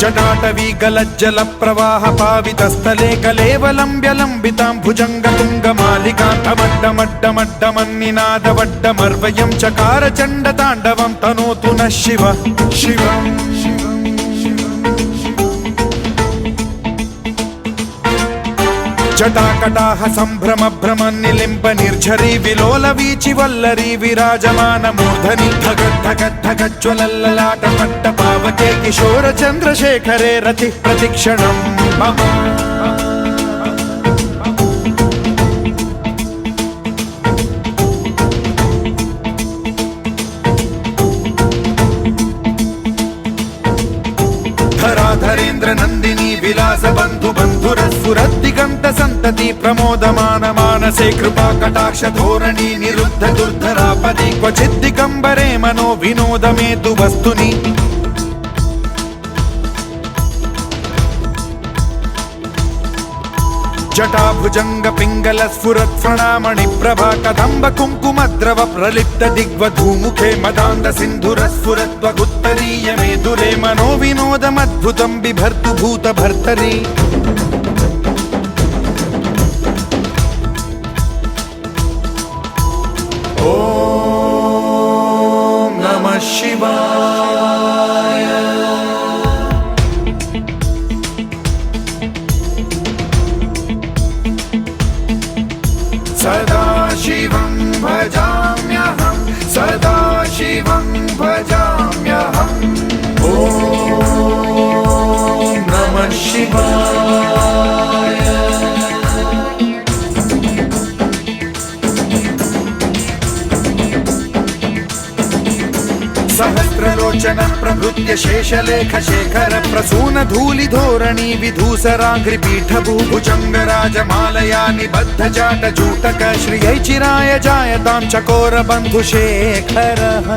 जटाटवी गलज्जल प्रवाह पावितस्थले कलेवलम्ब्य लम्बितां भुजङ्गतुङ्गमालिकान्तमड्डमड्डमड्डमन्निनादवड्डमर्वयं चकार चण्डताण्डवं तनोतु नः शिवः शिवम् जटाकटाह सम्भ्रम भ्रम निलिम्ब निर्झरी विलोल वीचि वल्लरी विराजमान मूर्धनि धगद्धगद्धगज्ज्वलल्ललाट पट्ट पावके किशोर चन्द्रशेखरे रति प्रतिक्षणं मम धराधरेन्द्र नन्दिनी विलास बन्धु बन्धुरस्फुरद्दिगन्त सन्तति प्रमोदमान मानसे कृपा कटाक्ष धोरणी निरुद्ध दुर्धरापदि क्वचिद्दिगम्बरे मनो विनोदमेतु वस्तुनि जटाभुजंग पिंगल स्फुरत् प्रणामणि प्रभा कदम्ब कुंकुमद्रव प्रलिप्त दिग्वधूमुखे मदान्द सिन्धुर स्फुरत्वगुत्तरीय मेदुरे मनो विनोदमद्भुतं बिभर्तु भूत भर्तरि ॐ नमः शिवाय सदा शिवं भजाम्यहं सदा शिवं भजाम्यहम् ॐ नमः शिवाय सहस्रलोचन प्रभृत्य शेषलेख शेखर प्रसून धूलि धोरणी विधूसराघ्रि पीठभूभुजंग राजमालया निबद्ध जाट जूटक श्रियै चिराय जायतां चकोर बंधु शेखरः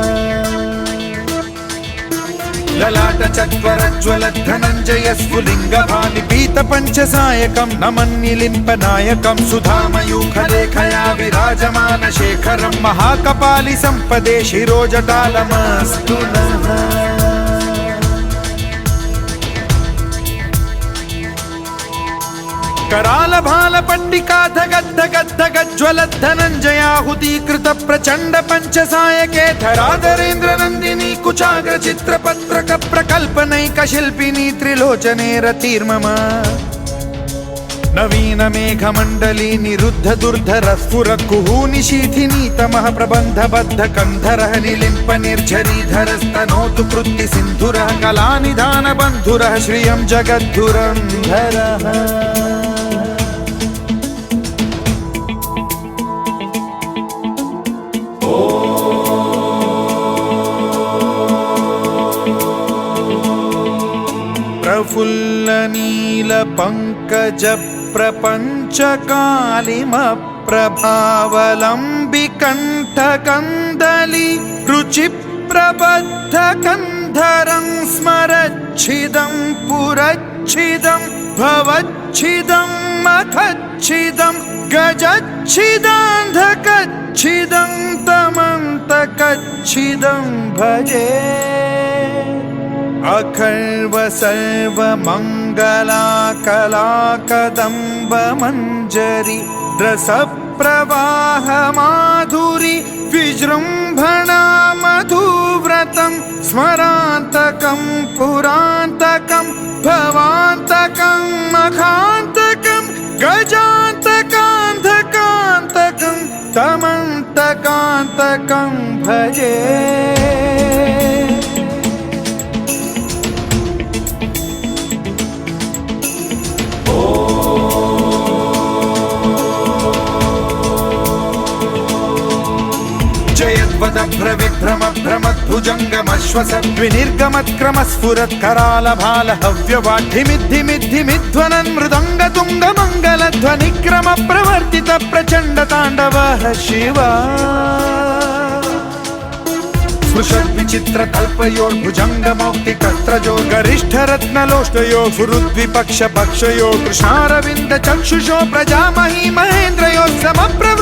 ललाट चत्वरज्वल धनञ्जय स्फुलिंग भानि पीत पंचसायकं नमन्निलिम्प नायकं सुधामयूखलेखया विराजमान शेखरं महाकपालि संपदे शिरोजटालमस्तु नः कराल भाल पट्टिका धगद्धगद्धगज्ज्वलत् धनञ्जयाहुतीकृत प्रचण्ड पंचसायके धराधरेन्द्र नन्दिनी कुचाग्र चित्रपत्रक प्रकल्पनैक शिल्पिनी त्रिलोचने रतिर्मम नवीन मेघमण्डली निरुद्ध दुर्धर स्फुरत् कुहूनि शीथिनी तमः प्रबन्ध बद्ध कन्धरः निलिम्प निर्झरीधरस्तनोतु कृत्ति सिन्धुरः कलानिधान बन्धुरः श्रियं जगद्धुरन्धरः प्रफुल्ल नील पंकज प्रपंच कालिम प्रभावलंबि कंठ कंदली रुचि प्रबद्ध कंधरं स्मरच्छिदं पुरच्छिदं भवच्छिदं मखच्छिदं गजच्छिदान्धकच्छिदं तमन्तकच्छिदं भजे अखर्व सर्व मंगला कला कदम्ब मंजरी रस प्रवाह माधुरी विजृंभणा मधुव्रतं स्मरान्तकं पुरान्तकं भवान्तकं मखान्तकं गजान्तकान्धकान्तकं तमन्तकान्तकं भजे जयद्वदभ्रविभ्रम भ्रमद्भुजङ्गमश्वसद्विनिर्गमत्क्रम स्फुरत् कराल भाल हव्यवाढ्यमिद्धिमिद्धिमिध्वनन् मृदङ्ग तुङ्ग मङ्गलध्वनिक्रम प्रवर्तित प्रचण्ड ताण्डवः शिवा स्पृशद्विचित्र कल्पयोर्भुजङ्ग मौक्तिकस्त्रजो गरिष्ठ रत्नलोष्टयो फुरुद्विपक्ष पक्षयो कृष्णारविन्द चक्षुषो प्रजामही महेन्द्रयो समप्रवृत्त